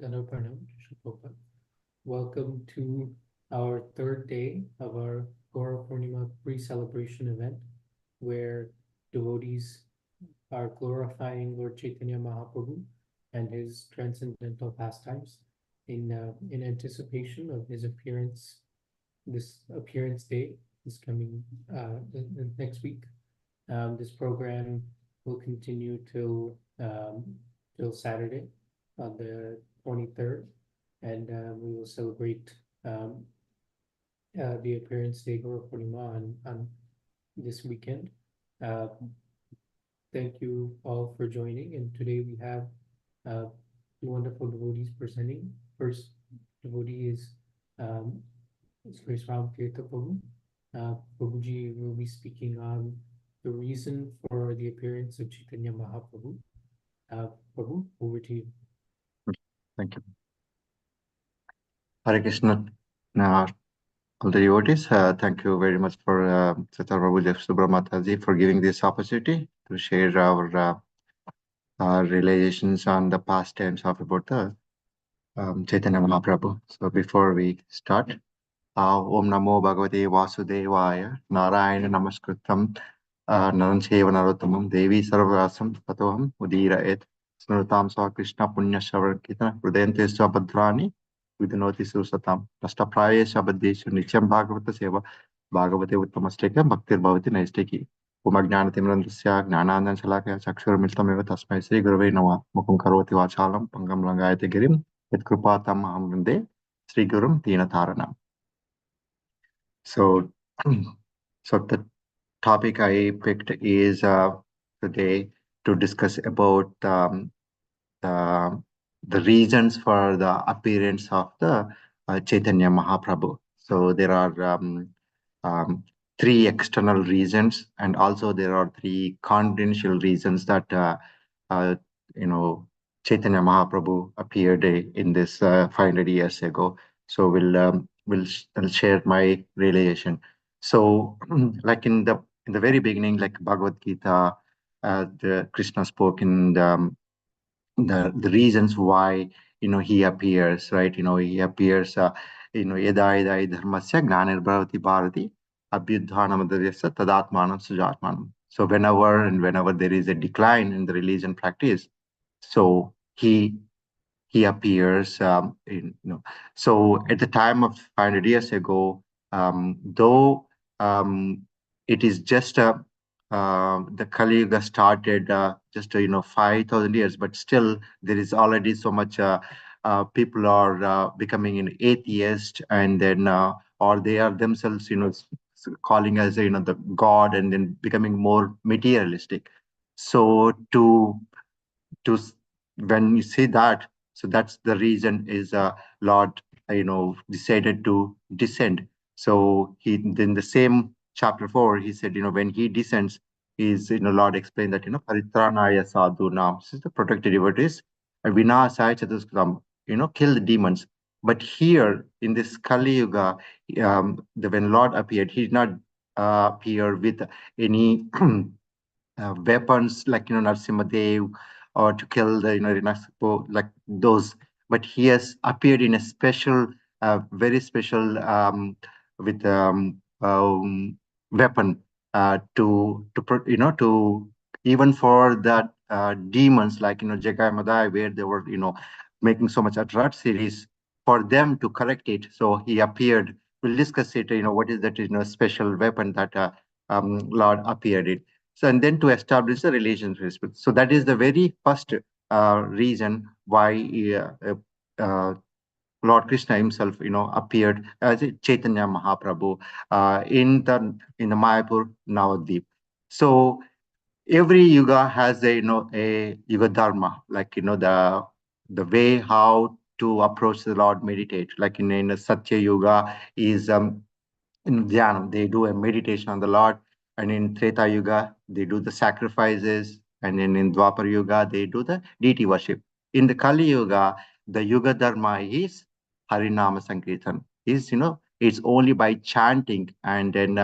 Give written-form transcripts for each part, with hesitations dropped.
Dhanapranam, Shubhopal. Welcome to our third day of our Gaura Purnima pre-celebration event, where devotees are glorifying Lord Chaitanya Mahaprabhu and his transcendental pastimes in anticipation of his appearance, this appearance day is coming next week. This program will continue till Saturday on the 23rd, and we will celebrate the appearance day Gaura Purnima on this weekend. Thank you all for joining, and today we have two wonderful devotees presenting. First devotee is Grace Ram Tirtha Prabhu. Prabhuji will be speaking on the reason for the appearance of Chaitanya Mahaprabhu. Prabhu, over to you. Thank you. Hare Krishna. Now, all the devotees, thank you very much for Satar Prabhu Subramataji for giving this opportunity to share our realizations on the pastimes of about the Chaitanya Mahaprabhu. So before we start, Om Namo Bhagavate Vasudevaya Narayana Namaskritam Narancheva Narottamam Devi Sarvasam Tatoham Udira Snutam Sa Krishna Punya Shavarkita Prudente Bhadrani Vidinoti Susatam Nastapaya Shabadeshu Nityam Bhagavata Seva Bhagavate Uttamasteka Bhaktir Bhavati Naisteki Umagnana Timrandasya Gnanandan Shalakaya Chakshur Miltameva Tasmai Sri Gurave Nama Mukum Karvati Vachalam Pangam Langayate Girim Yat Krupatam Mahamrinde Sri Gurum Tina Taranam. So the topic I picked is today to discuss about the reasons for the appearance of the Chaitanya Mahaprabhu. So there are three external reasons, and also there are three confidential reasons that Chaitanya Mahaprabhu appeared in this 500 years ago. So I'll share my realization. So like in the very beginning, like Bhagavad Gita, the Krishna spoke in the reasons why he appears, right? He appears yada yada dharmasya gnanir bhavati bharati abhyudhanam davyasya tadatmanam sujatmanam. So whenever there is a decline in the religion practice, so he appears. So at the time of 500 years ago, though it is just the Kali Yuga started just 5,000 years, but still there is already so much people are becoming an atheist, and then or they are themselves calling as the god, and then becoming more materialistic. So when you say that, so that's the reason is Lord decided to descend. So he, in the same chapter 4, he said when he descends, is Lord explained that paritranaya sadhu nam, this is the protected devotees, and vinasaya chatuskram, kill the demons. But here in this Kali Yuga, when Lord appeared, he did not appear with any weapons like Narsimhadev, or to kill the Rinaspo, like those. But he has appeared in a special, very special with weapon to even for that demons like Jagai Madai, where they were making so much atrocities, for them to correct it. So he appeared. We'll discuss it. What is that special weapon that Lord appeared in. So, and then to establish the relationship. So that is the very first reason why Lord Krishna himself, appeared as a Chaitanya Mahaprabhu in the Mayapur Navadvip. So every yuga has a yuga dharma, like the way how to approach the Lord, meditate. Like in the Satya Yuga is in Dhyanam, they do a meditation on the Lord. And in Treta Yuga, they do the sacrifices. And then in Dwapar Yuga, they do the deity worship. In the Kali Yuga, the Yuga Dharma is Harinama Sankirtan. It's only by chanting, and then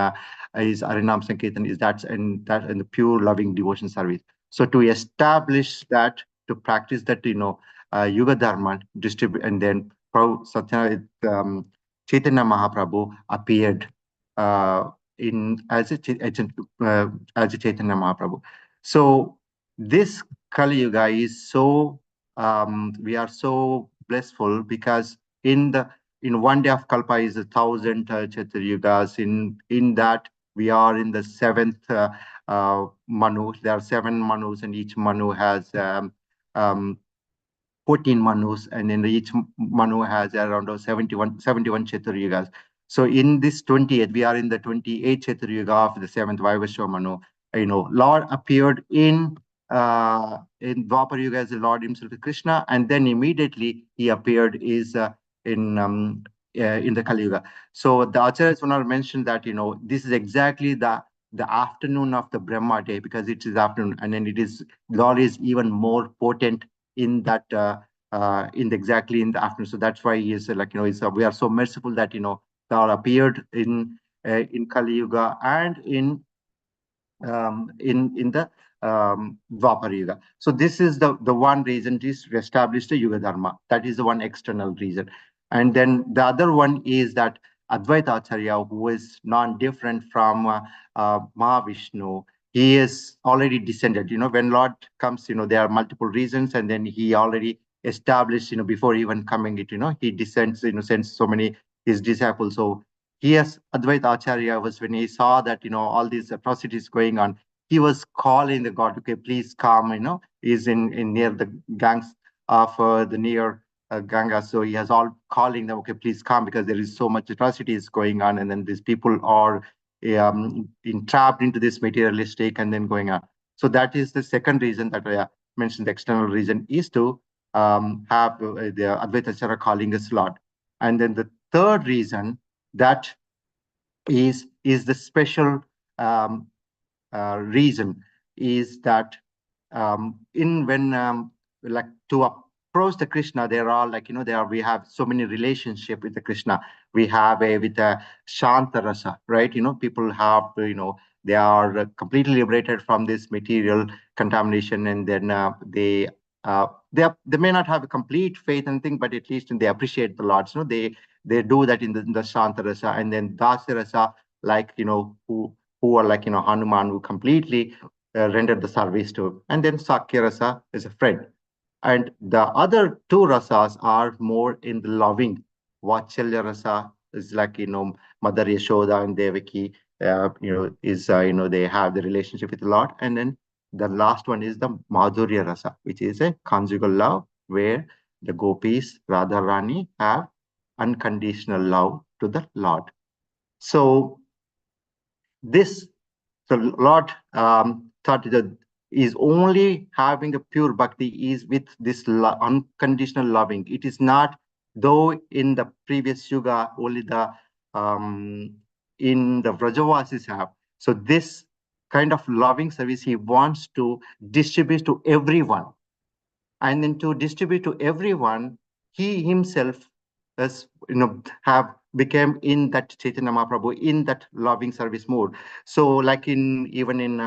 is Harinama Sankirtan is that and the pure loving devotion service. So to establish that, to practice that, Yuga Dharma distribute, and then Chaitanya Mahaprabhu appeared in as as a Chaitanya Mahaprabhu. So this Kali Yuga is so we are so blissful because in one day of Kalpa is 1,000 Chatur Yugas. In that we are in the seventh Manu. There are seven Manus, and each Manu has um, 14 Manus, and in each Manu has around 71 Chatur Yugas. So in this 28th, we are in the 28th Chatur Yuga of the seventh Vaivashva Manu. Lord appeared in Dwapar Yuga as the Lord himself, Krishna, and then immediately he appeared in the Kali Yuga. So the Acharyas will mention that this is exactly the afternoon of the Brahma day, because it is afternoon, and then it is Lord is even more potent in that exactly in the afternoon. So that's why he is we are so merciful that Lord appeared in Kali Yuga and in the Dwapar Yuga. So this is the one reason is to establish the Yuga Dharma. That is the one external reason. And then the other one is that Advaita Acharya, who is non-different from Mahavishnu, he is already descended. When Lord comes, there are multiple reasons, and then he already established, before even coming he descends, sends so many his disciples. So yes, Advaita Acharya was, when he saw that all these atrocities going on, he was calling the God, okay, please come. He's in near the gangs of the near Ganga, so he has all calling them, okay, please come, because there is so much atrocities going on, and then these people are entrapped into this materialistic and then going on. So that is the second reason that I mentioned. The external reason is to have the Advaita Acharya calling us Lord. And then the third reason that is the special reason is that in when like to approach the Krishna, there are we have so many relationship with the Krishna. We have with a Shanta Rasa, right? People have they are completely liberated from this material contamination, and then they may not have a complete faith and thing, but at least they appreciate the Lord. They do that in the Shanta Rasa, and then Dasya Rasa, like who are like Hanuman, who completely rendered the service to, and then Sakya Rasa is a friend. And the other two rasas are more in the loving. Vachalya Rasa is like Mother Yashoda and Devaki, is they have the relationship with the Lord. And then the last one is the Madhurya Rasa, which is a conjugal love, where the gopis, Radha Rani, have unconditional love to the Lord. So this the Lord thought that is only having a pure bhakti is with this unconditional loving. It is not, though in the previous yuga only the in the Vrajavasis have. So this kind of loving service he wants to distribute to everyone, and then to distribute to everyone, he himself has have became in that Chaitanya Mahaprabhu, in that loving service mode. So like even in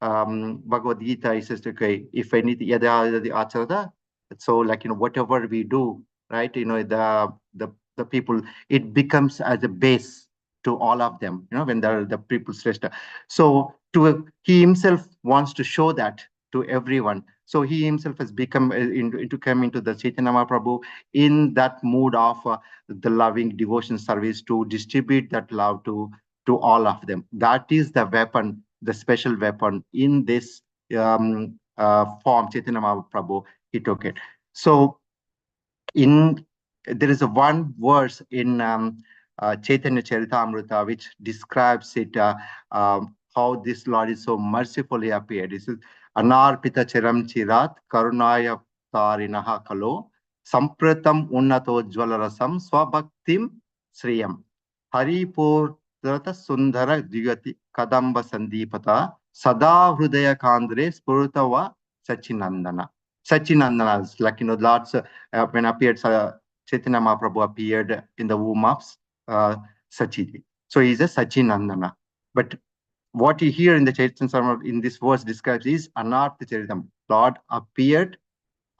Bhagavad Gita, he says, okay, if anything yada the acharata, so like whatever we do, right, the people, it becomes as a base to all of them, when the people shrestha. So he himself wants to show that to everyone. So he himself has become come into the Chaitanya Mahaprabhu in that mood of the loving devotion service, to distribute that love to all of them. That is the weapon, the special weapon in this form. Chaitanya Mahaprabhu, he took it. So in there is a one verse in Chaitanya Charitamrita which describes it, how this Lord is so mercifully appeared. This is Anarpita Chiram Chirat Karunaya Tarinaha Kalo Sampratam Unnato Jwalarasam Swabhaktim Sriyam Haripur Tirtha Sundara Digati Kadamba Sandipata Sada Hrudaya Kandre Spurutava Sachinandana. Sachinandana is like, lots when appeared, Chaitanya Mahaprabhu appeared in the womb of Sachi. So he's a Sachinandana. But what you hear in the Chaitanya in this verse describes is Anartha Charitam. Lord appeared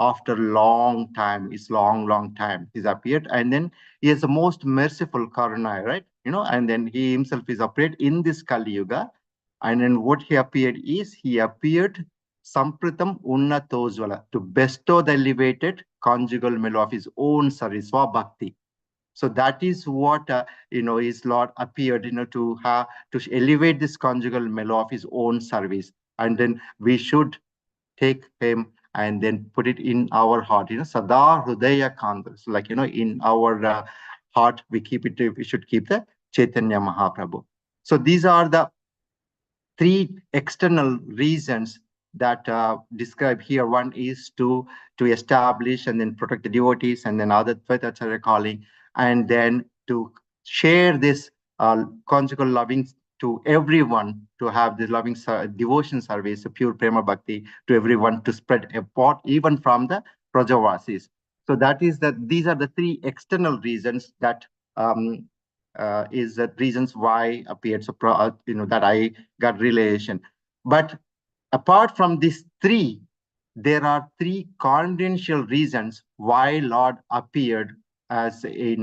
after long time. It's long time he's appeared, and then he is the most merciful Karuna, right? And then he himself is appeared in this Kali Yuga, and then what he appeared is he appeared Sampritam Unnatosvala, to bestow the elevated conjugal mellow of his own service, Bhakti. So that is what his Lord appeared, to elevate this conjugal mellow of his own service, and then we should take him and then put it in our heart. Sada Hridaya Kanda. So like in our heart, we keep it. We should keep the Chaitanya Mahaprabhu. So these are the three external reasons that describe here. One is to establish and then protect the devotees, and then other Acharya calling, and then to share this conjugal loving to everyone, to have the loving devotion service, pure prema bhakti to everyone, to spread apart even from the Prajavasis. So that is that these are the three external reasons that is the reasons why appeared. So that I got realization. But apart from these three, there are three confidential reasons why Lord appeared as in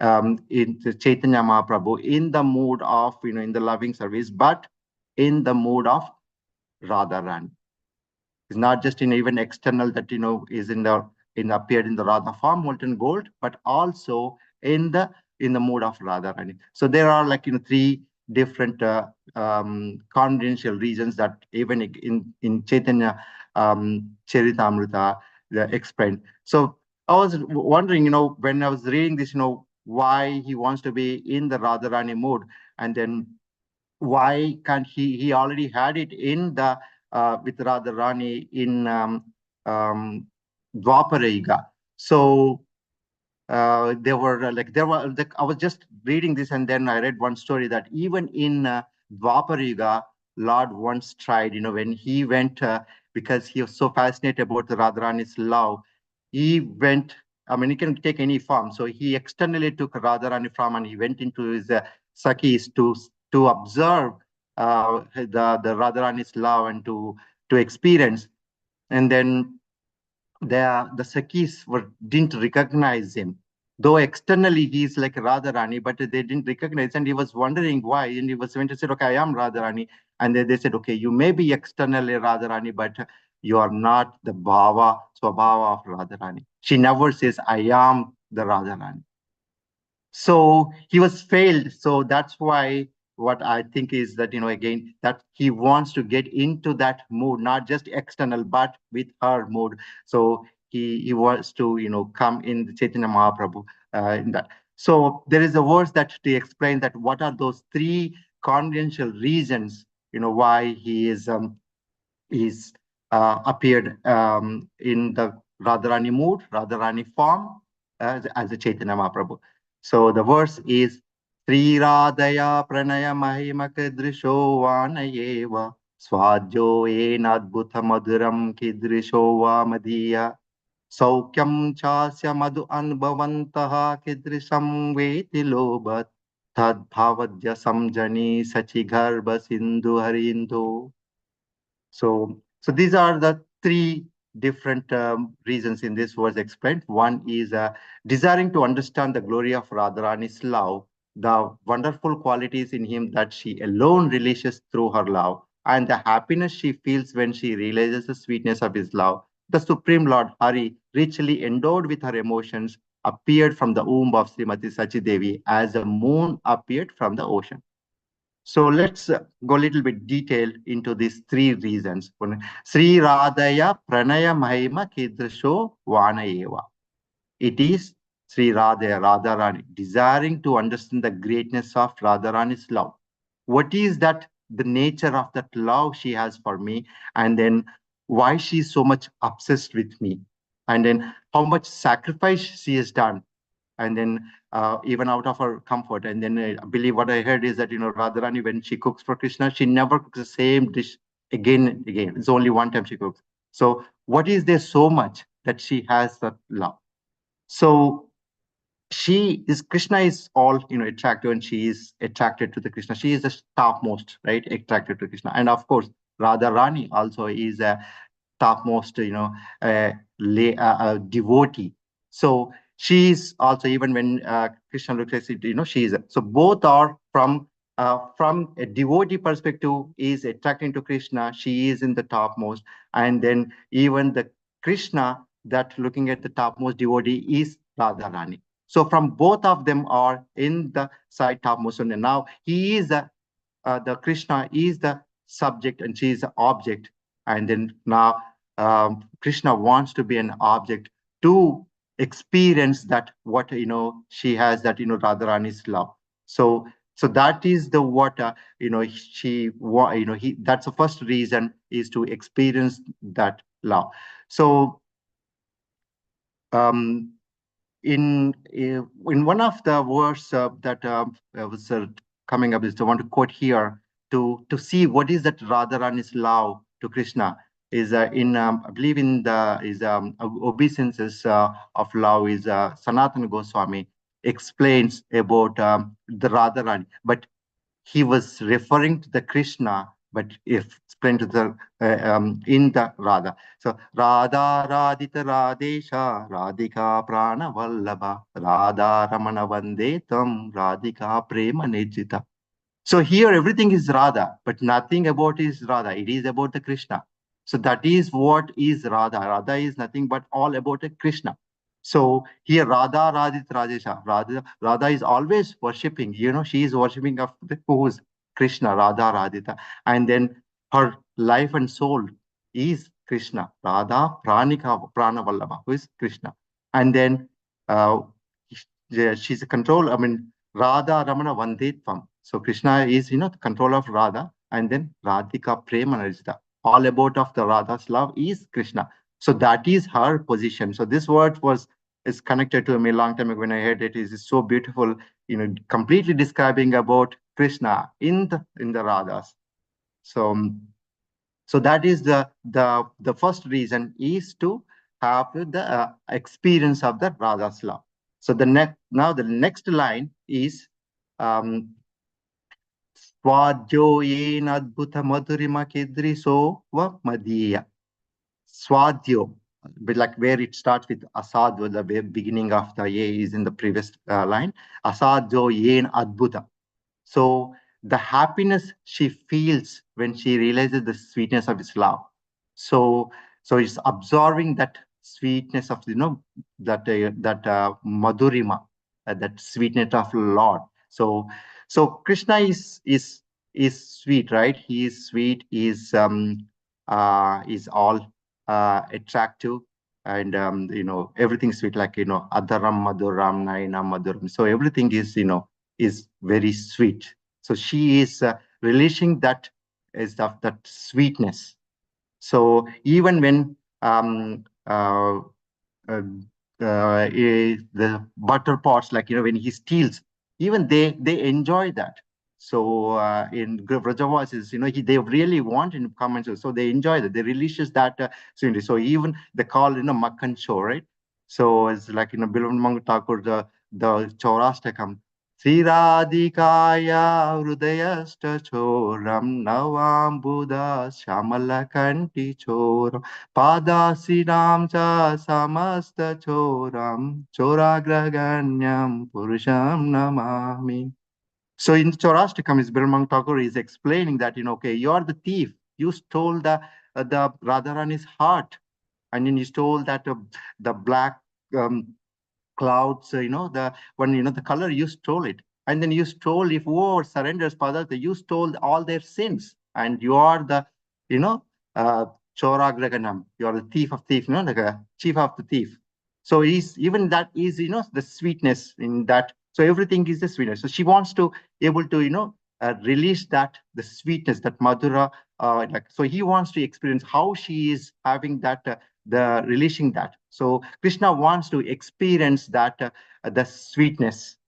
the Chaitanya Mahaprabhu in the mood of in the loving service, but in the mood of Radharani. It's not just in even external that is in appeared in the Radha form, molten gold, but also in the mood of Radharani. So there are like three different confidential reasons that even in Chaitanya Charitamrita explained. So I was wondering, when I was reading this, why he wants to be in the Radharani mood, and then why can't he already had it in the with Radharani in Dwapara Yuga. So I was just reading this, and then I read one story that even in Dwapara Yuga, Lord once tried, when he went, because he was so fascinated about the Radharani's love, he went, I mean, he can take any form. So he externally took Radharani from, and he went into his Sakis to observe the Radharani's love and to experience. And then the Sakis didn't recognize him. Though externally he is like Radharani, but they didn't recognize, and he was wondering why. And he was went to say, "Okay, I am Radharani," and they said, "Okay, you may be externally Radharani, but you are not the Bhava Swabhava of Radharani." She never says, "I am the Radharani." So he was failed. So that's why what I think is that again, that he wants to get into that mood, not just external but with her mood. So he wants to come in the Chaitanya Mahaprabhu in that. So there is a verse that to explain that what are those three confidential reasons why he's appeared in the Radharani mood, Radharani form as a Chaitanya Mahaprabhu. So the verse is Sri Radhaya Pranaya Mahimak Drisho Vanayeva Swadjo Enadbhuta Madhuram Kidrisho Madhiya Saukyam Chasya Madhu Anbhavantaha Kidrisham Veti Lobat Tad Bhavadya Samjani Sachi Garbha Sindhu Harindo. So these are the three different reasons in this verse explained. One is desiring to understand the glory of Radharani's love, the wonderful qualities in him that she alone releases through her love, and the happiness she feels when she realizes the sweetness of his love. The Supreme Lord Hari, richly endowed with her emotions, appeared from the womb of Srimati Sachi Devi as a moon appeared from the ocean. So let's go a little bit detailed into these three reasons. Sri Radhaya Pranaya Mahima Kidrisho Vanayeva. It is Sri Radha, Radharani, desiring to understand the greatness of Radharani's love. What is that, the nature of that love she has for me, and then why she is so much obsessed with me, and then how much sacrifice she has done, and then even out of her comfort. And then I believe what I heard is that Radharani, when she cooks for Krishna, she never cooks the same dish again and again. It's only one time she cooks. So what is there so much that she has that love? So Krishna is all attractive, and she is attracted to the Krishna. She is the topmost, right, attracted to Krishna. And of course Radharani also is topmost, devotee. So she is also, even when Krishna looks at it, she is. So both are from a devotee perspective is attracting to Krishna. She is in the topmost, and then even the Krishna that looking at the topmost devotee is Radharani. So from both of them are in the side topmost, and now he is the Krishna is the subject and she is the object. And then now Krishna wants to be an object to experience that what she has, that Radharani's love. So that is the what he, that's the first reason, is to experience that love. So um, in one of the verse that was coming up, is I want to quote here to see what is that Radharani's love to Krishna, is in I believe in the is obeisances of love, is Sanatana Goswami explains about the Radharani, but he was referring to the Krishna, but if explained to the in the Radha. So Radha Radhita Radesha Radhika Prana Vallabha Radha Ramana Vande Tam Radhika Prema Nijita. So here everything is Radha, but nothing about is Radha. It is about the Krishna. So that is what is Radha. Radha is nothing but all about a Krishna. So here Radha Radhit Rajesha. Radha is always worshipping. She is worshipping of the who's Krishna, Radha Radhita. And then her life and soul is Krishna. Radha Pranika Pranavallabha, who is Krishna. And then uh, she's a control. I mean, Radha Ramana Vandetvam. So Krishna is, the control of Radha, and then Radhika Prema Narjita. All about of the Radha's love is Krishna. So that is her position. So this word is connected to me a long time ago when I heard it. Is so beautiful, completely describing about Krishna in the Radhas. So so that is the first reason, is to have the experience of the Radha's love. So the next line is um, Swadyo yen adbhuta madhurima kedriso va madhya. Swadyo, but like where it starts with asadva, the beginning of the ye is in the previous line. Asadyo yen adbhuta. So the happiness she feels when she realizes the sweetness of his love. So it's absorbing that sweetness of that madhurima, that sweetness of Lord. So Krishna is sweet, right? He is sweet. Is all attractive, and everything sweet, like Adaram Madhuram Naina Madhuram. So everything is very sweet. So she is relishing that is that sweetness. So even when uh, the butter pots, like when he steals, even they enjoy that. So in Vrajavas is they really want in comments, so they enjoy that, they releases that so even they call Makhan show, right? So it's like Bilavan Mangu Thakur, the Chaurastakam. Sriradhikaya Hrudayasta Choram Navambuda Shamala Kanti Choram Padasiram cha samasta choram choragraganyam purusham namami. So in Chaurashtakam, is Birmang Thakur is explaining that, okay, you're the thief. You stole the Radharani's heart. And then you stole that the black clouds, the when the color, you stole it. And then you stole, if whoever surrenders Padartha, you stole all their sins. And you are the, you know, uh, Choragraganam, you are the thief of thief, like a chief of the thief. So is even that is, the sweetness in that. So everything is the sweetness. So she wants to able to, release that, the sweetness, that Madhura, like, so he wants to experience how she is having that, the releasing that. So Krishna wants to experience that, the sweetness.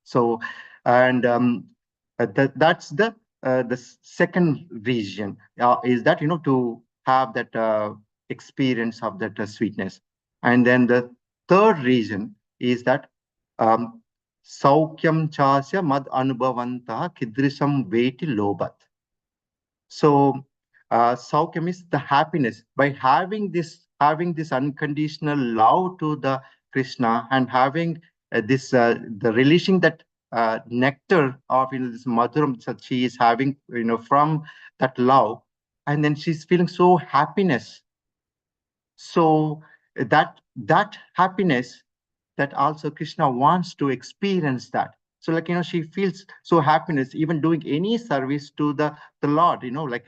So, and that's the second region, is that to have that experience of that sweetness. And then the third region is that um, Saukyam chasya mad anubhavanta kidrisam veti lobat. So Saukyam is the happiness. By having this unconditional love to the Krishna, and having this the relishing that nectar of, this madhuram that she is having, from that love, and then she's feeling so happiness. So that happiness, that also Krishna wants to experience that. So, like, she feels so happiness even doing any service to the Lord, like,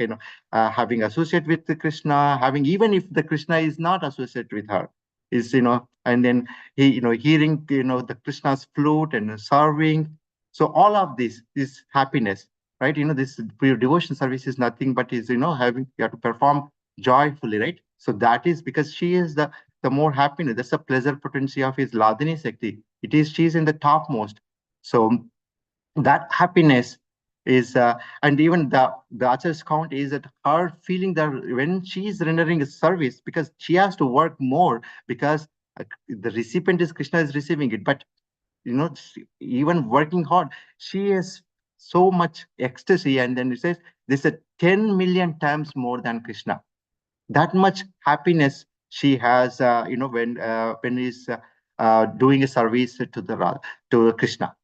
having associate with the Krishna, having, even if the Krishna is not associated with her, is, and then hearing, the Krishna's flute and serving. So all of this is happiness, right? This pure devotion service is nothing but is, having, you have to perform joyfully, right? So that is because she is the more happiness. That's the pleasure potency of his Ladini Sakti. She's in the topmost. So that happiness is, and even the Acharya's count is that her feeling that when she is rendering a service, because she has to work more, because the recipient is Krishna is receiving it, but even working hard, she is so much ecstasy, and then it says this is 10 million times more than Krishna. That much happiness she has, when he's doing a service to to Krishna.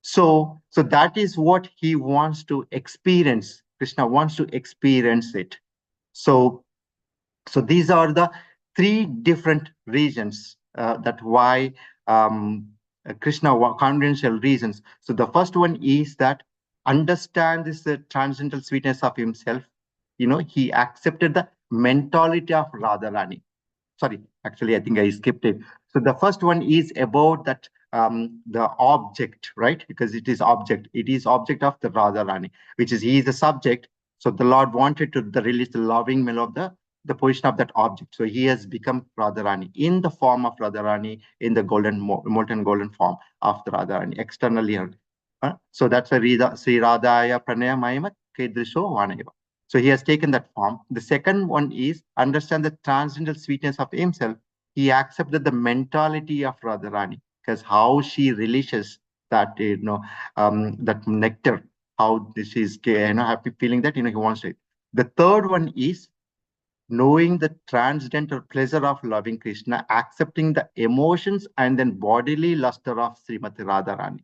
So that is what he wants to experience. Krishna wants to experience it. So these are the three different reasons, that why, Krishna, confidential reasons. So the first one is that understand this transcendental sweetness of himself. He accepted the mentality of Radharani. Sorry, actually, I think I skipped it. So the first one is about that, the object, right? Because it is object. It is object of the Radharani, which is he is the subject. So the Lord wanted to release the loving will of the position of that object. So he has become Radharani in the form of Radharani, in the molten golden form of the Radharani, externally. So that's a Sri Radhaya Pranaya Mahimat Kedrisho Vanayava. So he has taken that form. The second one is understand the transcendental sweetness of himself. He accepted the mentality of Radharani, because how she relishes that, that nectar, how this is, happy feeling that, he wants it. The third one is knowing the transcendental pleasure of loving Krishna, accepting the emotions and then bodily luster of Srimati Radharani.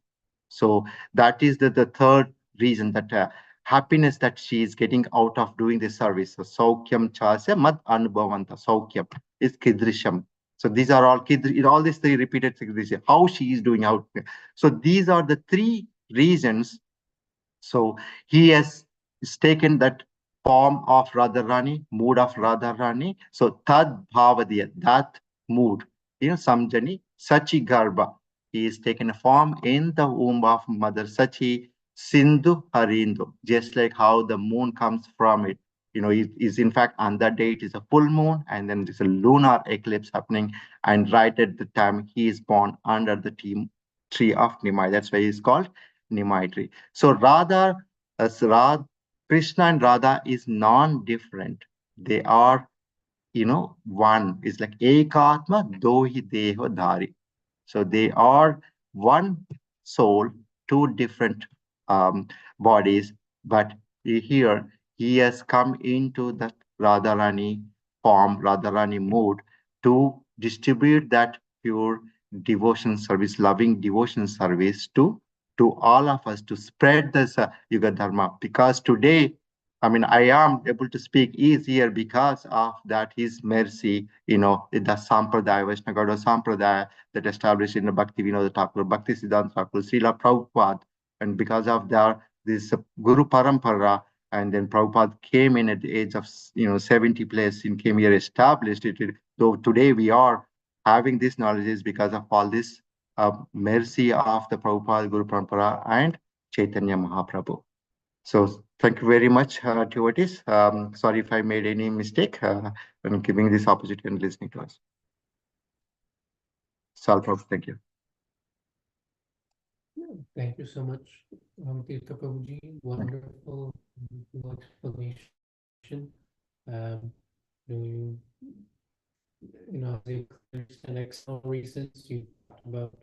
So that is the third reason, that happiness that she is getting out of doing this service. So Saukyam Chasya Mad Anubhavanta. Saukyam is Kidrisham. So these are all all these three repeated things, how she is doing out. So these are the three reasons. So he has taken that form of Radharani, mood of Radharani. So tad bhavadiya, that mood, Samjani, Sachi Garbha. He is taken a form in the womb of Mother Sachi, Sindhu Harindu, just like how the moon comes from it. It is in fact on that day it is a full moon, and then there's a lunar eclipse happening. And right at the time he is born under the tree of Nimai. That's why he's called Nimai tree. So Radha, as Krishna and Radha is non-different. They are, one. It's like Ekatma Dohi Deho Dhari. So they are one soul, two different bodies. But here he has come into the Radharani form, Radharani mood, to distribute that pure devotion service, loving devotion service to all of us, to spread this Yuga Dharma. Because today, I mean, I am able to speak easier because of that, his mercy, the Sampradaya, Vaishnava Gauda Sampradaya that established in the Bhakti Vinod Thakur, Bhakti Siddhanta Thakur, Srila Prabhupada. And because of that, this Guru Parampara, and then Prabhupada came in at the age of 70 plus and came here, established it. Though today we are having this knowledge is because of all this mercy of the Prabhupada, Guru Parampara, and Chaitanya Mahaprabhu. So thank you very much, devotees. Sorry if I made any mistake when giving this opportunity and listening to us. Sal Prabhu, thank you. Thank you so much, Tirtha Prabhuji. Wonderful, explanation. You as you understand external reasons, you talked about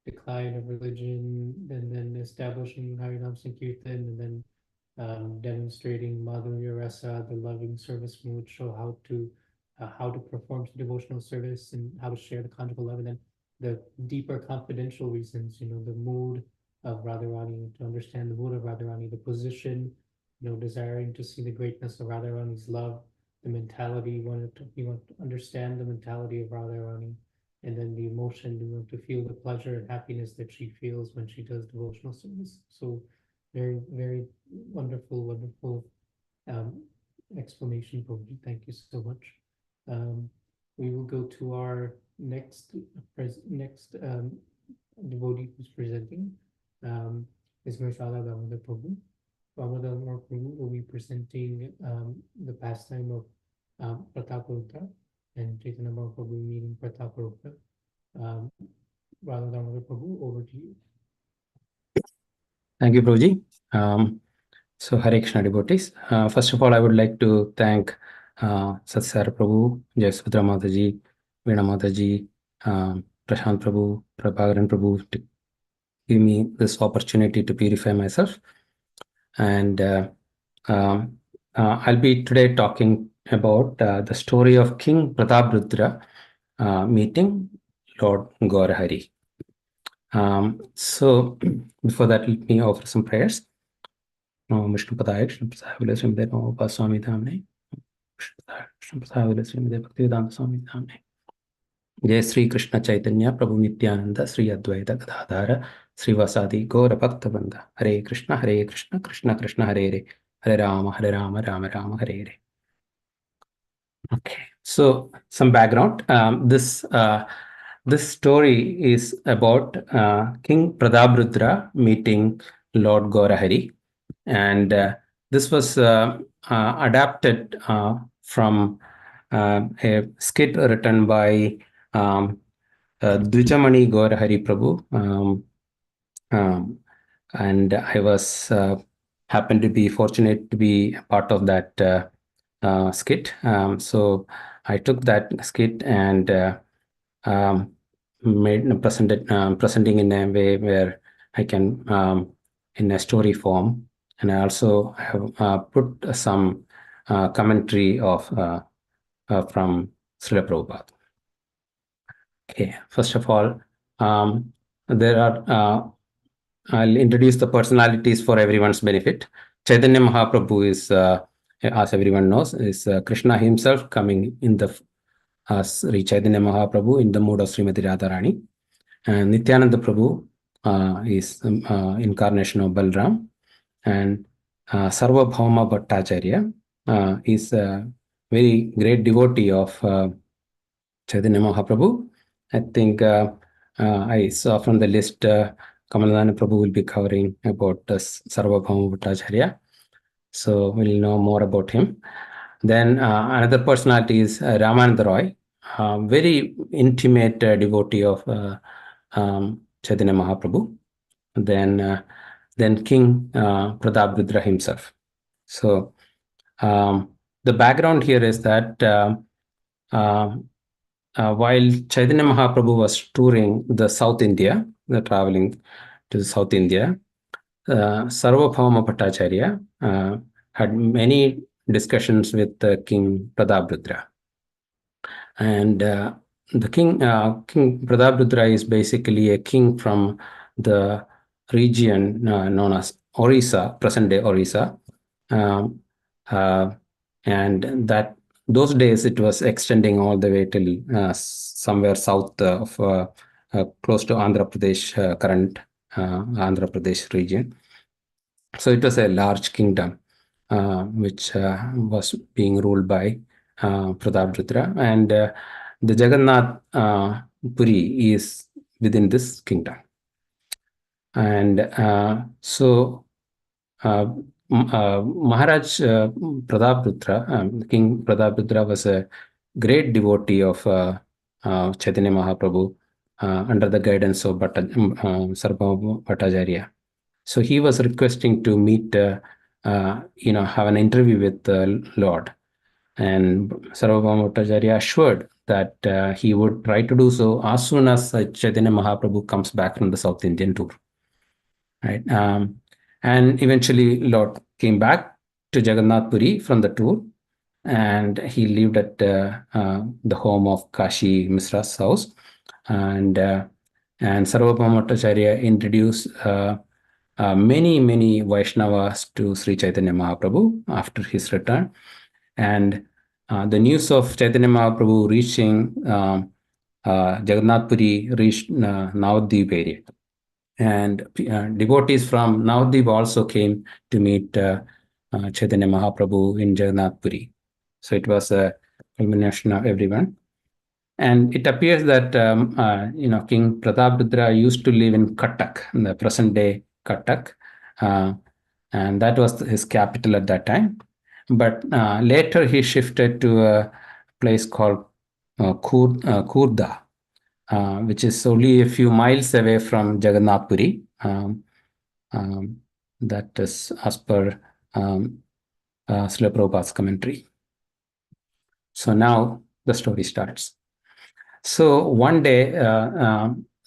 decline of religion, and then establishing Harinam Sankirtan, and then demonstrating Madhurya Rasa, the loving service mood, show how to perform devotional service and how to share the conjugal love, and then the deeper confidential reasons, the mood of Radharani, to understand the mood of Radharani, the position, desiring to see the greatness of Radharani's love, the mentality, you want to understand the mentality of Radharani, and then the emotion, to feel the pleasure and happiness that she feels when she does devotional service. So very, very wonderful, wonderful explanation, Prabhuji. Thank you so much. We will go to our next devotee who's presenting. Is Radha Damodar Prabhu. Radha Damodar Prabhu will be presenting the pastime of Prataparudra and Chaitanya Mahaprabhu meeting Prataparudra. Radha Damodar Prabhu, over to you. Thank you, Prabhuji. So Hare Krishna devotees. First of all, I would like to thank Satsara Prabhu, Jai Subhadra Mataji, Veena Mataji, Prashant Prabhu, Prabhakaran Prabhu to give me this opportunity to purify myself. And I'll be today talking about the story of King Prataparudra meeting Lord Gaura Hari. So before that, let me offer some prayers. Vishnu Padaya Krishna Prasaya Vila Srimade Namo Swami Dhamne Vishnu Padaya Krishna Prasaya Vila Srimade Bhaktivedanta Swami Dhamne Jai Sri Krishna Chaitanya Prabhu Nityananda Sri Advaita Gadadhara Sri Vasadi Gaura Bhakta Vrinda Hare Krishna Krishna Krishna Hare Hare Hare Rama Rama Rama Hare Hare. Okay, so some background. This story is about King Prataparudra meeting Lord Gaura Hari, and this was adapted from a skit written by Dvijamani Gaura Hari Prabhu, and I was happened to be fortunate to be a part of that skit. So I took that skit and presenting in a way where I can in a story form, and I also have put some commentary of from Srila Prabhupada. Okay, first of all, there are I'll introduce the personalities for everyone's benefit. Chaitanya Mahaprabhu is, as everyone knows, is Krishna himself coming in the Sri Chaitanya Mahaprabhu in the mood of Srimati Radharani. And Nityananda Prabhu is incarnation of Balram. And Sarvabhauma Bhattacharya is a very great devotee of Chaitanya Mahaprabhu. I think I saw from the list Kamaladhana Prabhu will be covering about Sarvabhauma Bhattacharya. So we'll know more about him. Then another personality is Ramananda Roy, very intimate devotee of Chaitanya Mahaprabhu. Then King Prataparudra himself. So the background here is that while Chaitanya Mahaprabhu was touring the South India, traveling to the South India, Sarvabhauma Bhattacharya had many discussions with King Prataparudra. And the King Prataparudra is basically a king from the region known as Orissa, present-day Orissa. And that those days it was extending all the way till somewhere south of close to Andhra Pradesh, current Andhra Pradesh region. So it was a large kingdom which was being ruled by Prataparudra, and the Jagannath Puri is within this kingdom. And so Maharaj Prataparudra, King Prataparudra, was a great devotee of Chaitanya Mahaprabhu under the guidance of Sarvabhauma Bhattacharya. So he was requesting to meet, have an interview with the Lord. And Sarvabhauma Bhattacharya assured that he would try to do so as soon as Chaitanya Mahaprabhu comes back from the South Indian tour. Right? And eventually Lord came back to Jagannath Puri from the tour, and he lived at the home of Kashi Misra's house, and Sarvabhauma Bhattacharya introduced many Vaishnavas to Sri Chaitanya Mahaprabhu after his return, and the news of Chaitanya Mahaprabhu reaching Jagannath Puri reached Navadvip area, and devotees from Navadvip also came to meet Chaitanya Mahaprabhu in Jagannath Puri. So it was a culmination of everyone. And it appears that King Prataprudra used to live in Cuttack, in the present day Cuttack, and that was his capital at that time. But later he shifted to a place called Khurda, which is only a few miles away from Jagannath Puri. That is as per Srila Prabhupada's commentary. So now the story starts. So one day,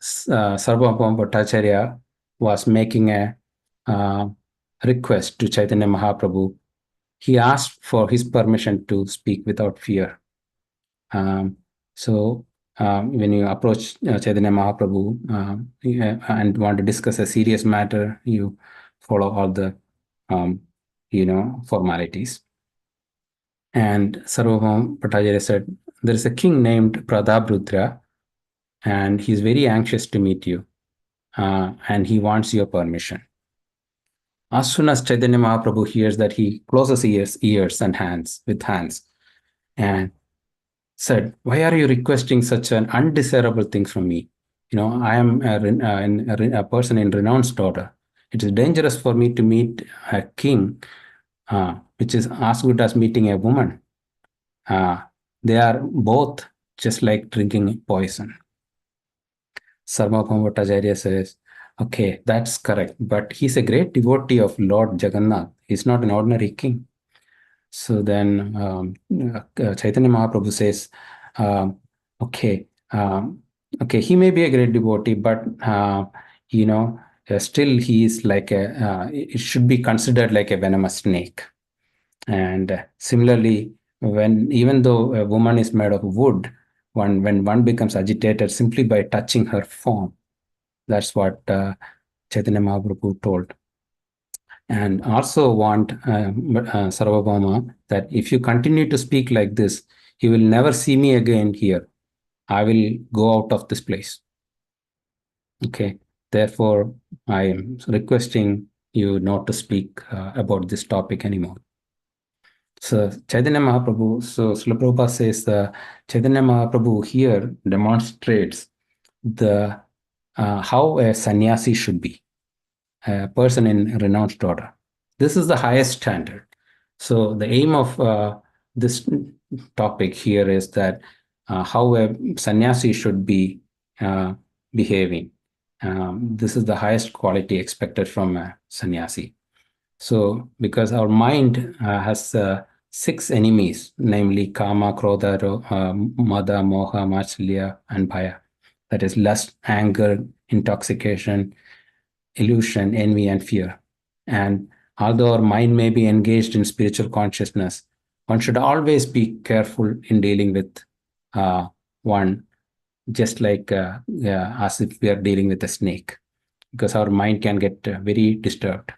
Sarvabhauma Bhattacharya was making a request to Chaitanya Mahaprabhu. He asked for his permission to speak without fear. So when you approach Chaitanya Mahaprabhu and want to discuss a serious matter, you follow all the formalities. And Sarvabhauma Bhattacharya said, there is a king named Prataprudra, and he's very anxious to meet you, and he wants your permission. As soon as Chaitanya Mahaprabhu hears that, he closes ears and hands, and said, why are you requesting such an undesirable thing from me? I am a person in renounced order. It is dangerous for me to meet a king, which is as good as meeting a woman. They are both just like drinking poison. Sarvabhauma Bhattacharya says, okay, that's correct, but he's a great devotee of Lord Jagannath. He's not an ordinary king. So then Chaitanya Mahaprabhu says, okay, he may be a great devotee, but still he is like it should be considered like a venomous snake. And similarly, even though a woman is made of wood, when one becomes agitated simply by touching her form, that's what Chaitanya Mahaprabhu told. And also want Sarvabhauma that if you continue to speak like this, you will never see me again here. I will go out of this place. Okay, therefore, I am requesting you not to speak about this topic anymore. So Chaitanya Mahaprabhu, so Srila Prabhupada says Chaitanya Mahaprabhu here demonstrates the how a sannyasi should be, a person in renounced order. This is the highest standard. So the aim of this topic here is that how a sannyasi should be behaving. This is the highest quality expected from a sannyasi. So because our mind has 6 enemies, namely Kama, Krodha, Mada, Moha, Matsalya, and Bhaya. That is lust, anger, intoxication, illusion, envy, and fear. And although our mind may be engaged in spiritual consciousness, one should always be careful in dealing with one, just like as if we are dealing with a snake, because our mind can get very disturbed.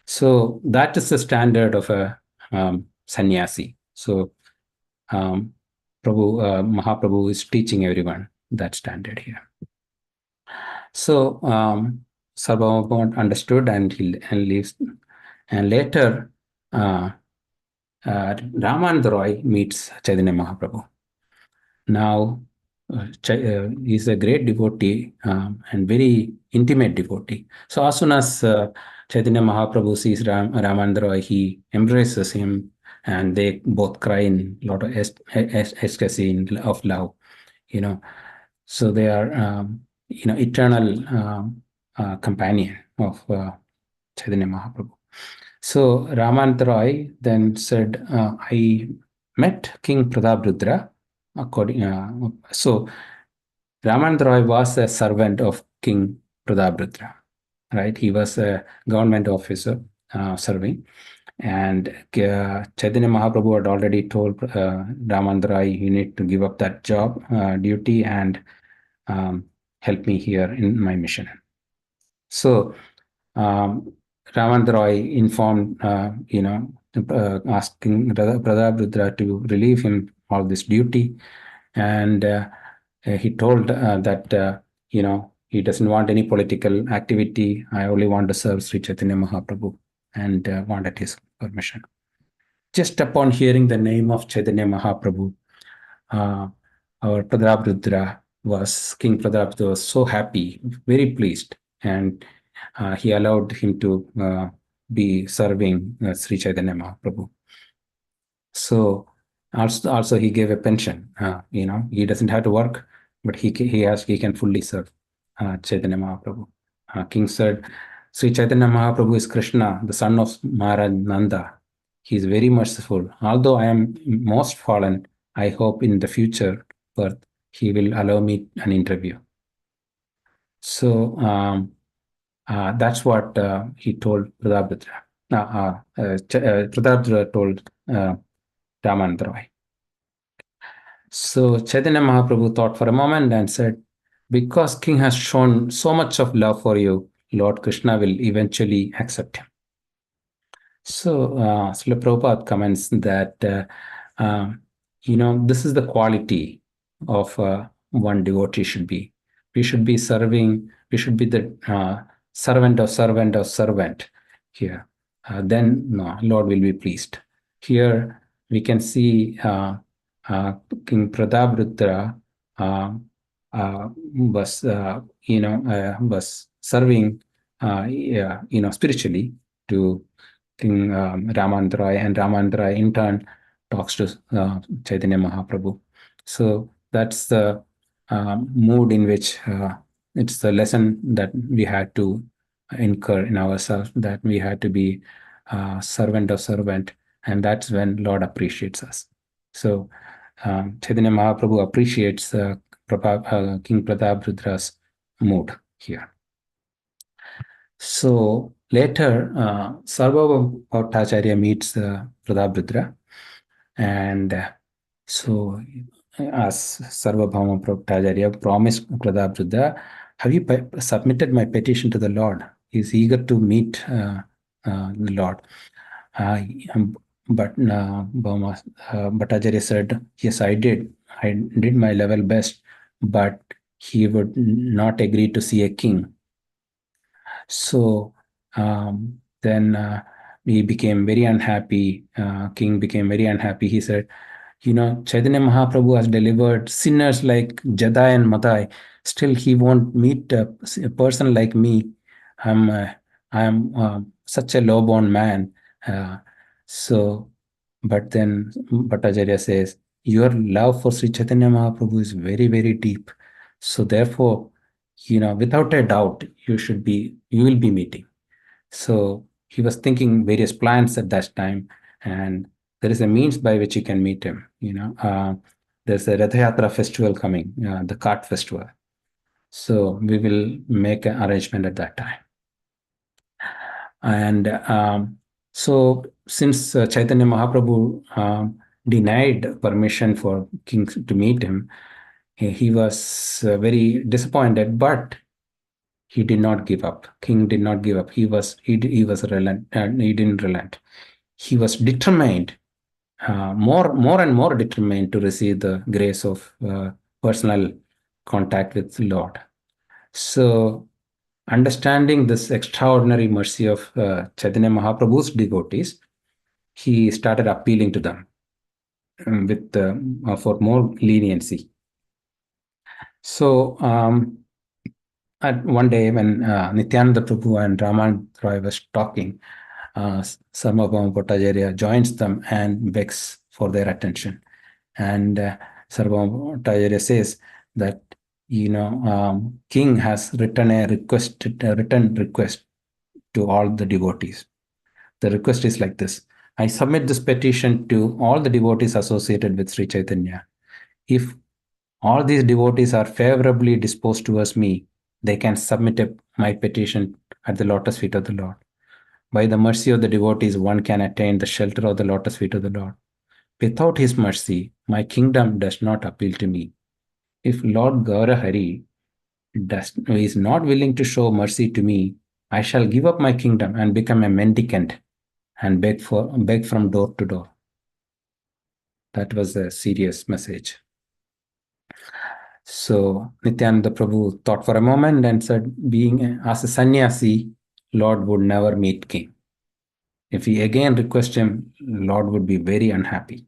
So that is the standard of a sannyasi. So Mahaprabhu is teaching everyone that standard here. So Sarvabhauma understood and leaves. And later, Ramananda Roy meets Chaitanya Mahaprabhu. Now, he's a great devotee and very intimate devotee. So as soon as Chaitanya Mahaprabhu sees Ramananda Roy, he embraces him, and they both cry in a lot of ecstasy of love. So they are eternal companion of Chaitanya Mahaprabhu. So Ramananda Roy then said, I met King Prataprudra. So Ramananda Roy was a servant of King Prataprudra, right? He was a government officer serving. And Chaitanya Mahaprabhu had already told Damodar, you need to give up that job duty and help me here in my mission. So Damodar informed, asking Prabhu to relieve him of this duty, and he told that he doesn't want any political activity. I only want to serve Sri Chaitanya Mahaprabhu, and wanted his permission. Just upon hearing the name of Chaitanya Mahaprabhu, our Pradarabhudra King Pradarabhudra was so happy, very pleased, and he allowed him to be serving Sri Chaitanya Mahaprabhu. So also he gave a pension. He doesn't have to work, but he can fully serve Chaitanya Mahaprabhu. King said, Sri Chaitanya Mahaprabhu is Krishna, the son of Maharaj Nanda. He is very merciful. Although I am most fallen, I hope in the future birth he will allow me an interview. So that's what he told Pradarabhudra. Pradarabhudra told Damodar. So Chaitanya Mahaprabhu thought for a moment and said, because King has shown so much of love for you, Lord Krishna will eventually accept him. So Srila Prabhupada comments that, this is the quality of one devotee should be. We should be serving, we should be the servant of servant of servant here. Then Lord will be pleased. Here we can see King Pradarabhudra was serving, spiritually to King Ramandra, and Ramandra in turn talks to Chaitanya Mahaprabhu. So that's the mood in which it's the lesson that we had to incur in ourselves, that we had to be servant of servant, and that's when Lord appreciates us. So Chaitanya Mahaprabhu appreciates King Pradarabhudra's mood here. So later, Sarvabhauma Bhattacharya meets Pradarabhudra, and so as Sarvabhauma Bhattacharya promised Pradarabhudra, have you submitted my petition to the Lord? He's eager to meet the Lord. But Bhattacharya said, yes, I did. I did my level best, but he would not agree to see a king. So then he became very unhappy. King became very unhappy. He said, Chaitanya Mahaprabhu has delivered sinners like Jadai and Madai. Still, he won't meet a person like me. I'm such a low-born man. But then Bhattacharya says, your love for Sri Chaitanya Mahaprabhu is very, very deep. So therefore, without a doubt, you will be meeting. So he was thinking various plans at that time, and there is a means by which you can meet him. There's a Radha Yatra festival coming, the cart festival. So we will make an arrangement at that time. And so since Chaitanya Mahaprabhu denied permission for King to meet him, he was very disappointed, but he did not give up. King did not give up. He was relent, and he didn't relent. He was determined, more and more determined to receive the grace of personal contact with the Lord. So, understanding this extraordinary mercy of Chaitanya Mahaprabhu's devotees, he started appealing to them with for more leniency. So at one day when Nityananda Prabhu and Ramananda was talking, Sarvabhauma Bhattacharya joins them and begs for their attention. And Sarvabhauma Bhattacharya says that King has written a written request to all the devotees. The request is like this: I submit this petition to all the devotees associated with Sri Chaitanya. If all these devotees are favorably disposed towards me, they can submit my petition at the lotus feet of the Lord. By the mercy of the devotees, one can attain the shelter of the lotus feet of the Lord. Without his mercy, my kingdom does not appeal to me. If Lord Gaura Hari is not willing to show mercy to me, I shall give up my kingdom and become a mendicant and beg from door to door. That was a serious message. So Nityananda Prabhu thought for a moment and said, as a sannyasi, Lord would never meet king. If he again request him, Lord would be very unhappy.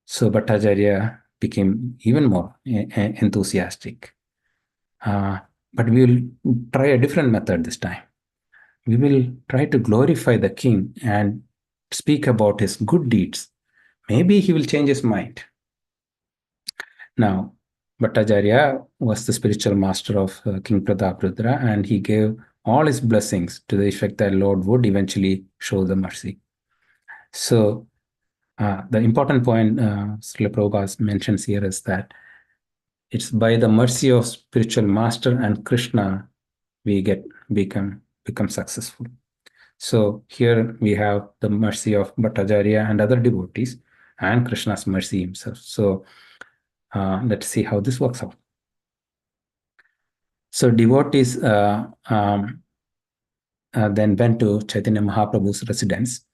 So Bhattacharya became even more enthusiastic. But we will try a different method this time. We will try to glorify the king and speak about his good deeds. Maybe he will change his mind. Now, Bhattacharya was the spiritual master of King Prataprudra, and he gave all his blessings to the effect that Lord would eventually show the mercy. So, the important point Srila Prabhupada mentions here is that it's by the mercy of spiritual master and Krishna we become successful. So here we have the mercy of Bhattacharya and other devotees and Krishna's mercy himself. So let's see how this works out. So devotees then went to Chaitanya Mahaprabhu's residence,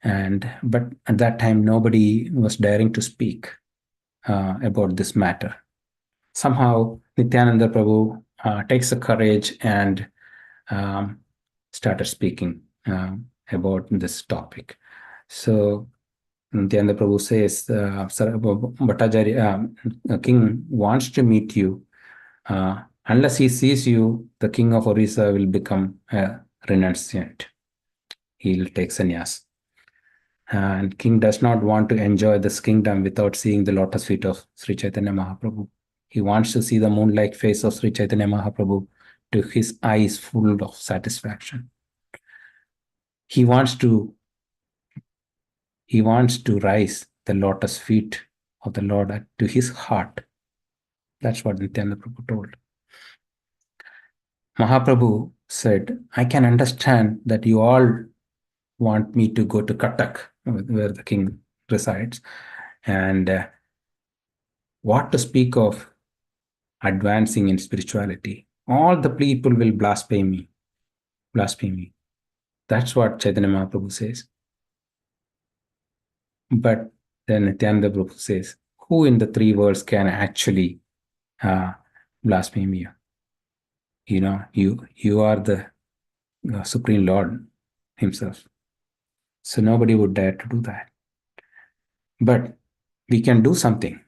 but at that time nobody was daring to speak about this matter. Somehow Nityananda Prabhu takes the courage and started speaking about this topic. So Nityananda Prabhu says, Bhattacharya, king wants to meet you. Unless he sees you, the king of Orissa will become a renunciant. He will take sannyas. And king does not want to enjoy this kingdom without seeing the lotus feet of Sri Chaitanya Mahaprabhu. He wants to see the moon-like face of Sri Chaitanya Mahaprabhu to his eyes full of satisfaction. He wants to rise the lotus feet of the Lord to his heart. That's what Nityananda Prabhu told. Mahaprabhu said, I can understand that you all want me to go to Cuttack, where the king resides, and what to speak of advancing in spirituality. All the people will blaspheme me. That's what Chaitanya Mahaprabhu says. But then Nityananda Prabhu says, who in the three worlds can actually blaspheme you? You know, you are the Supreme Lord himself. So nobody would dare to do that. But we can do something.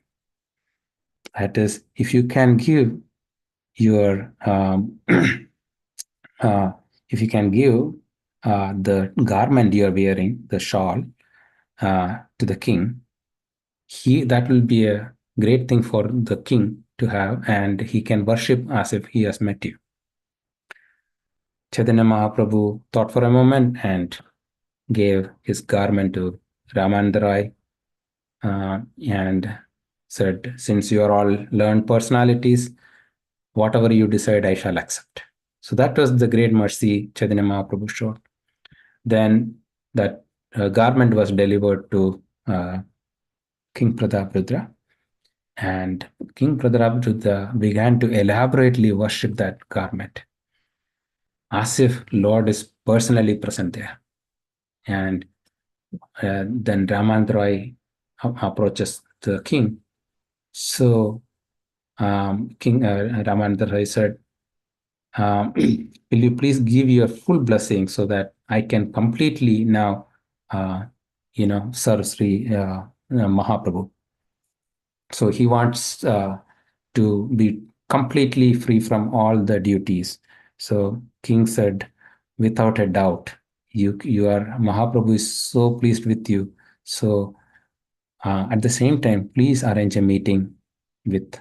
That is, if you can give your the garment you are wearing, the shawl, to the king, that will be a great thing for the king to have, and he can worship as if he has met you. Chaitanya Mahaprabhu thought for a moment and gave his garment to Ramananda and said, since you are all learned personalities, whatever you decide, I shall accept. So that was the great mercy Chaitanya Mahaprabhu showed. Then that garment was delivered to King Prataprudra, and King Prataprudra began to elaborately worship that garment as if Lord is personally present there. And then Ramananda approaches the king. So King Ramananda said, will you please give your full blessing so that I can completely now, serve Sri Mahaprabhu. So he wants to be completely free from all the duties. So king said, without a doubt, Mahaprabhu is so pleased with you. So at the same time, please arrange a meeting with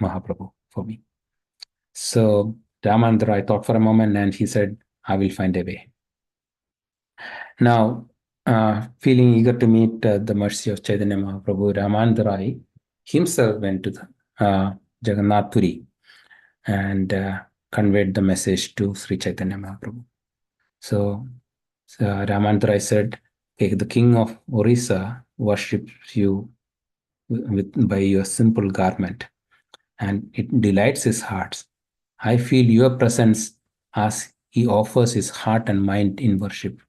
Mahaprabhu for me. So Ramananda thought for a moment and he said, I will find a way. Now, feeling eager to meet the mercy of Chaitanya Mahaprabhu, Ramananda himself went to the Jagannath Puri and conveyed the message to Sri Chaitanya Mahaprabhu. So, Ramananda said, okay, the king of Orissa worships you by your simple garment, and it delights his heart. I feel your presence as he offers his heart and mind in worship,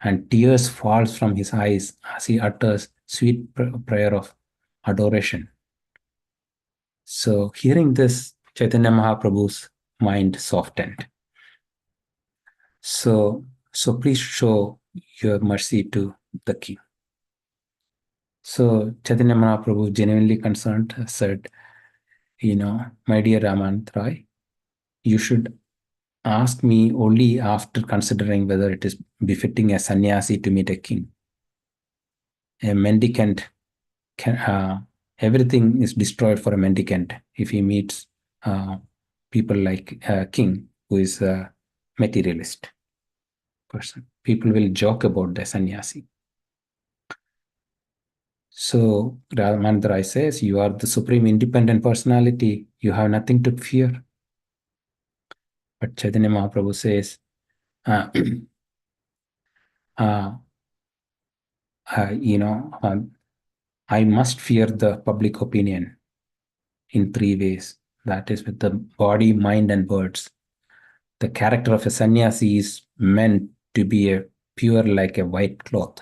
and tears falls from his eyes as he utters sweet prayer of adoration. So, hearing this, Chaitanya Mahaprabhu's mind softened. So please show your mercy to the king. So Chaitanya Mahaprabhu, genuinely concerned, said, my dear Ramantra, you should ask me only after considering whether it is befitting a sannyasi to meet a king. A mendicant everything is destroyed for a mendicant if he meets people like a king who is a materialist person. People will joke about the sannyasi. So Ramananda says, you are the supreme independent personality. You have nothing to fear. But Chaitanya Mahaprabhu says, uh, I must fear the public opinion in 3 ways. That is with the body, mind, and words. The character of a sannyasi is meant to be a pure like a white cloth.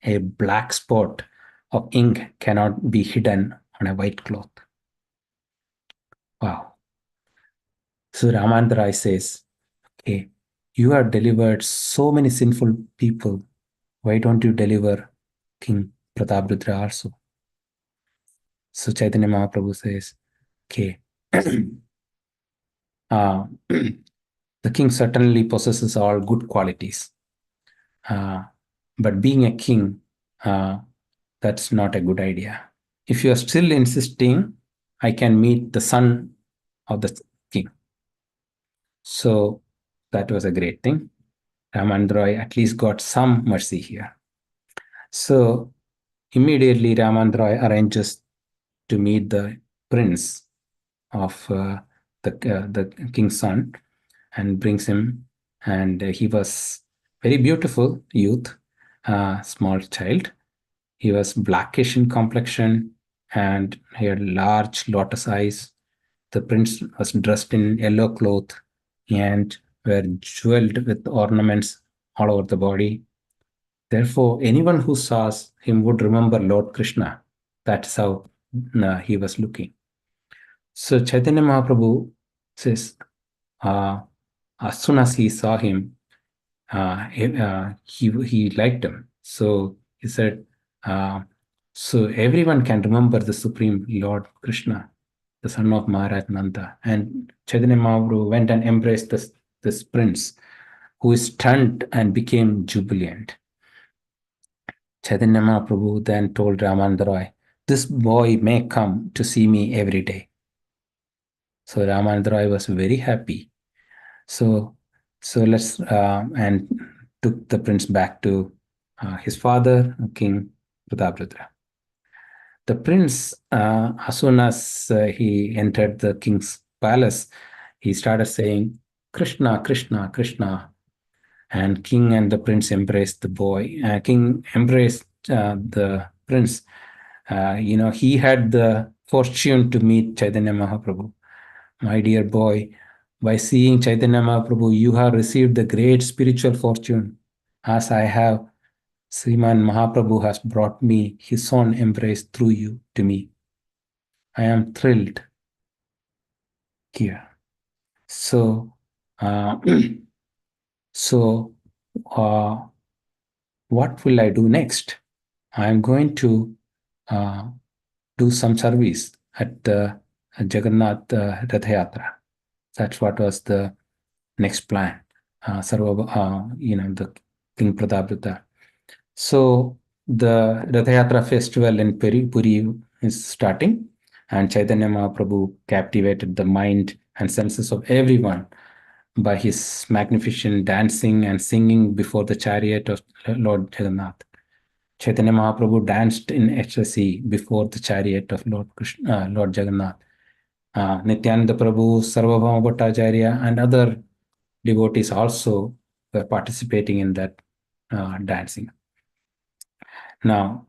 A black spot of ink cannot be hidden on a white cloth. Wow. So Ramananda says, okay, you have delivered so many sinful people. Why don't you deliver King Prataprudra also? So Chaitanya Mahaprabhu says, okay, the king certainly possesses all good qualities. But being a king, that's not a good idea. If you are still insisting, I can meet the son of the king. So that was a great thing. Ramananda at least got some mercy here. So immediately Ramananda arranges to meet the prince of the king's son and brings him. And he was very beautiful youth, small child. He was blackish in complexion and he had large lotus eyes. The prince was dressed in yellow cloth and were jeweled with ornaments all over the body. Therefore, anyone who saw him would remember Lord Krishna. That's how he was looking. So Chaitanya Mahaprabhu says, as soon as he saw him, he liked him. So he said, so everyone can remember the Supreme Lord Krishna, the son of Maharaj Nanda. And Chaitanya Mahaprabhu went and embraced this prince, who is stunned and became jubilant. Chaitanya Mahaprabhu then told Ramananda, this boy may come to see me every day. So Ramananda was very happy. So let's and took the prince back to his father, King Prataprudra. The prince, as soon as he entered the king's palace, he started saying, Krishna, Krishna, Krishna. And king and the prince embraced the boy. King embraced the prince. He had the fortune to meet Chaitanya Mahaprabhu. My dear boy, by seeing Chaitanya Mahaprabhu, you have received the great spiritual fortune. As I have, Sriman Mahaprabhu has brought me his own embrace through you to me. I am thrilled here. So, what will I do next? I am going to do some service at the Jagannath Ratha Yatra. That's what was the next plan. The King Prataprudra. So the Ratha Yatra festival in Puri is starting, and Chaitanya Mahaprabhu captivated the mind and senses of everyone by his magnificent dancing and singing before the chariot of Lord Jagannath. Chaitanya Mahaprabhu danced in ecstasy before the chariot of Lord Jagannath. Nityananda Prabhu, Sarvabhauma Bhattacharya, and other devotees also were participating in that dancing. Now,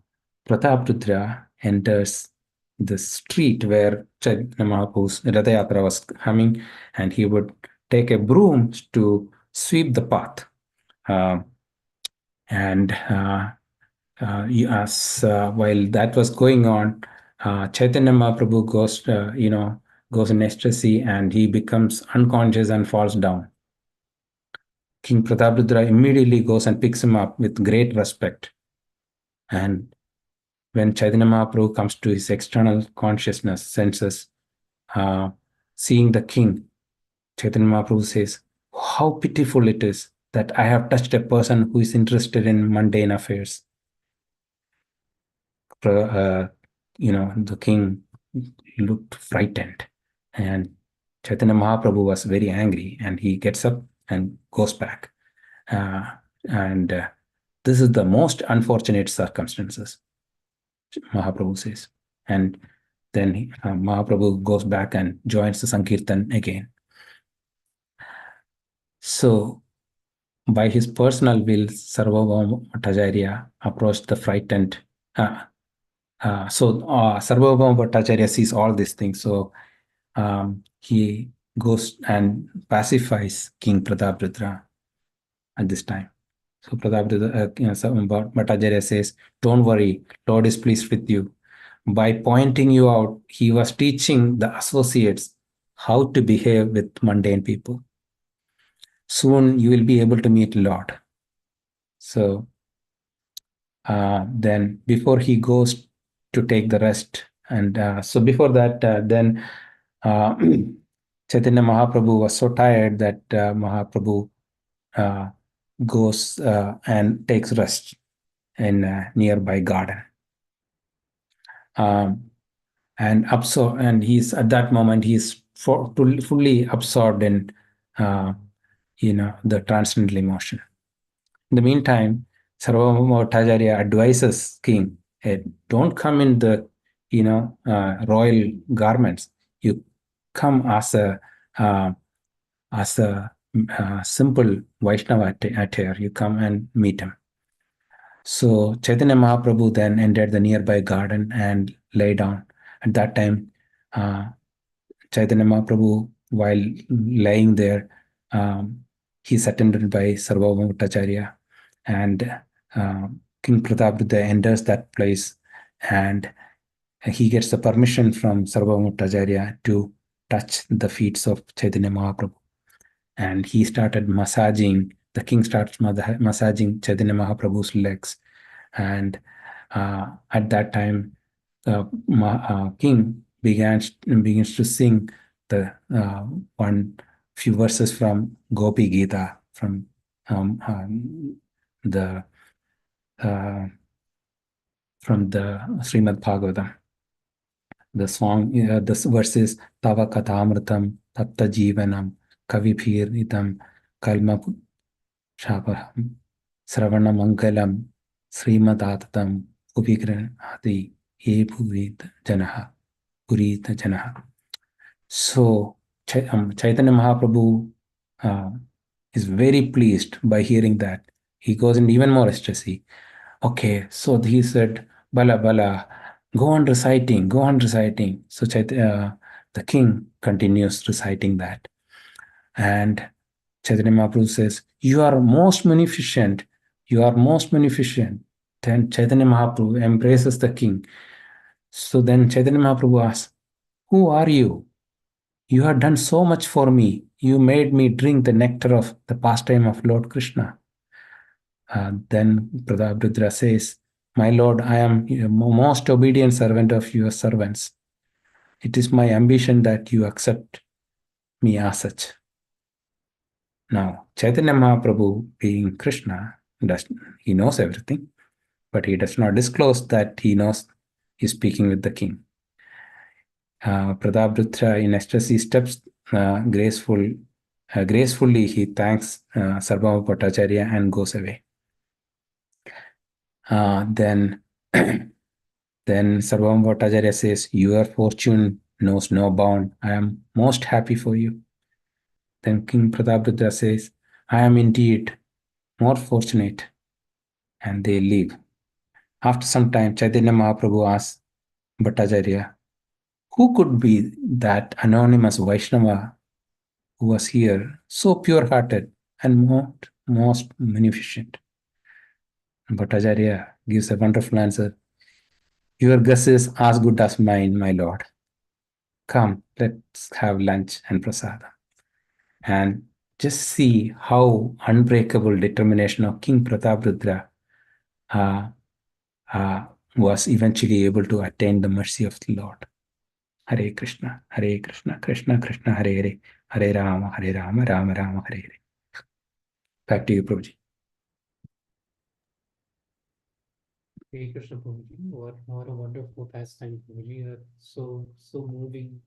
Prataprudra enters the street where Chaitanya Mahaprabhu's Radha Yatra was coming, and he would take a broom to sweep the path. While that was going on, Chaitanya Mahaprabhu goes in ecstasy, and he becomes unconscious and falls down. King Prataprudra immediately goes and picks him up with great respect. And when Chaitanya Mahaprabhu comes to his external consciousness, senses, seeing the king, Chaitanya Mahaprabhu says, "How pitiful it is that I have touched a person who is interested in mundane affairs." The king looked frightened, and Chaitanya Mahaprabhu was very angry, and he gets up and goes back. This is the most unfortunate circumstances, Mahaprabhu says. And then Mahaprabhu goes back and joins the Sankirtan again. So, by his personal will, Sarvabhauma Bhattacharya approached the frightened. Sarvabhauma Bhattacharya sees all these things. So, he goes and pacifies King Prataprudra at this time. So Bhattacharya says, "Don't worry, Lord is pleased with you." By pointing you out, he was teaching the associates how to behave with mundane people. Soon you will be able to meet Lord. So then before he goes to take the rest, and so before that, then Chaitanya Mahaprabhu was so tired that Mahaprabhu goes and takes rest in a nearby garden. And he's at that moment he's fully absorbed in the transcendental emotion. In the meantime, Sarvabhauma Bhattacharya advises king, "Hey, don't come in the royal garments. You come as a simple Vaishnava attire. You come and meet him." So Chaitanya Mahaprabhu then entered the nearby garden and lay down. At that time, Chaitanya Mahaprabhu, while laying there, he's attended by Sarvabhauma Bhattacharya, and King Prataprudra enters that place, and he gets the permission from Sarvabhauma Bhattacharya to touch the feet of Chaitanya Mahaprabhu. And he started massaging, the king starts massaging Chaitanya Mahaprabhu's legs. And at that time, king begins to sing the few verses from Gopi Gita, from the Srimad Bhagavatam. The song, this verse is Tava Kathamritam Tapta Jivanam Kavibhirnitam Kalma Shapaham Sravana Mangalam Srimadatam Upigrahati Ebhurita Janaha Purita Janaha. So Chaitanya Mahaprabhu is very pleased by hearing that. He goes in even more ecstasy. Okay, so he said, "Bala Bala, go on reciting, go on reciting." So the king continues reciting that. And Chaitanya Mahaprabhu says, "You are most munificent. You are most munificent." Then Chaitanya Mahaprabhu embraces the king. So then Chaitanya Mahaprabhu asks, "Who are you? You have done so much for me. You made me drink the nectar of the pastime of Lord Krishna." Then Prataprudra says, "My Lord, I am a most obedient servant of your servants. It is my ambition that you accept me as such." Now, Chaitanya Mahaprabhu, being Krishna, he knows everything, but he does not disclose that he knows he's speaking with the king. Prataprudra in ecstasy steps gracefully. He thanks Sarvabhauma Bhattacharya and goes away. Then Sarvabhauma Bhattacharya says, "Your fortune knows no bound. I am most happy for you." Then King Prataprudra says, "I am indeed more fortunate, and they leave. After some time, Chaitanya Mahaprabhu asks Bhattacharya, who could be that anonymous Vaishnava who was here, so pure-hearted and most munificent? And Bhattacharya gives a wonderful answer. Your guess is as good as mine, my lord. Come, let's have lunch and prasadam. And just see how unbreakable determination of King Prataprudra was eventually able to attain the mercy of the Lord. Hare Krishna, Krishna Krishna, Hare Hare, Hare Rama, Rama Rama, Hare Hare. Back to you, Prabhuji. Hare Krishna, Prabhuji. What a wonderful pastime, Prabhuji. So moving.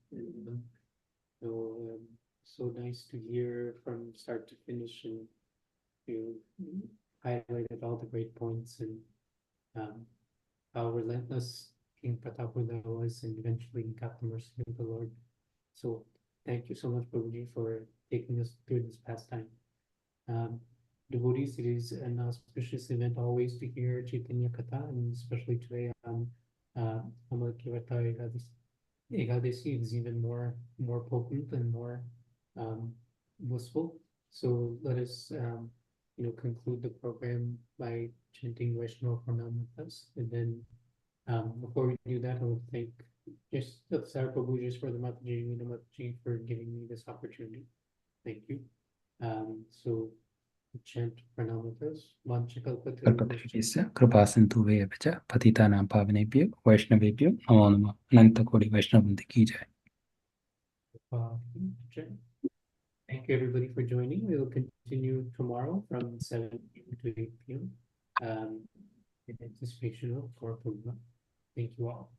So nice to hear from start to finish, and you highlighted all the great points, and how relentless King Pratapruda was, and eventually got the mercy of the Lord. So thank you so much, Prabhuji, for taking us through this pastime. Devotees, it is an auspicious event always to hear Chaitanya Katha, and especially today on Amalkirata Ekadasi is even more potent and more blissful. So let us conclude the program by chanting Vaishnava Pranam with us, and then before we do that, I would thank just Sar Prabhu just for the Mataji, Meena Mataji, for giving me this opportunity. Thank you. So chant Pranam with us. कल्पतरुभ्यश्च कृपासिन्धुभ्यः च पतितानां पावनेभ्यो वैष्णवेभ्यो नमो नमः। अनंत कोटि वैष्णव वृंद की जय। Thank you, everybody, for joining. We will continue tomorrow from 7 p.m. to 8 p.m. In anticipation of Gaura Purnima. Thank you all.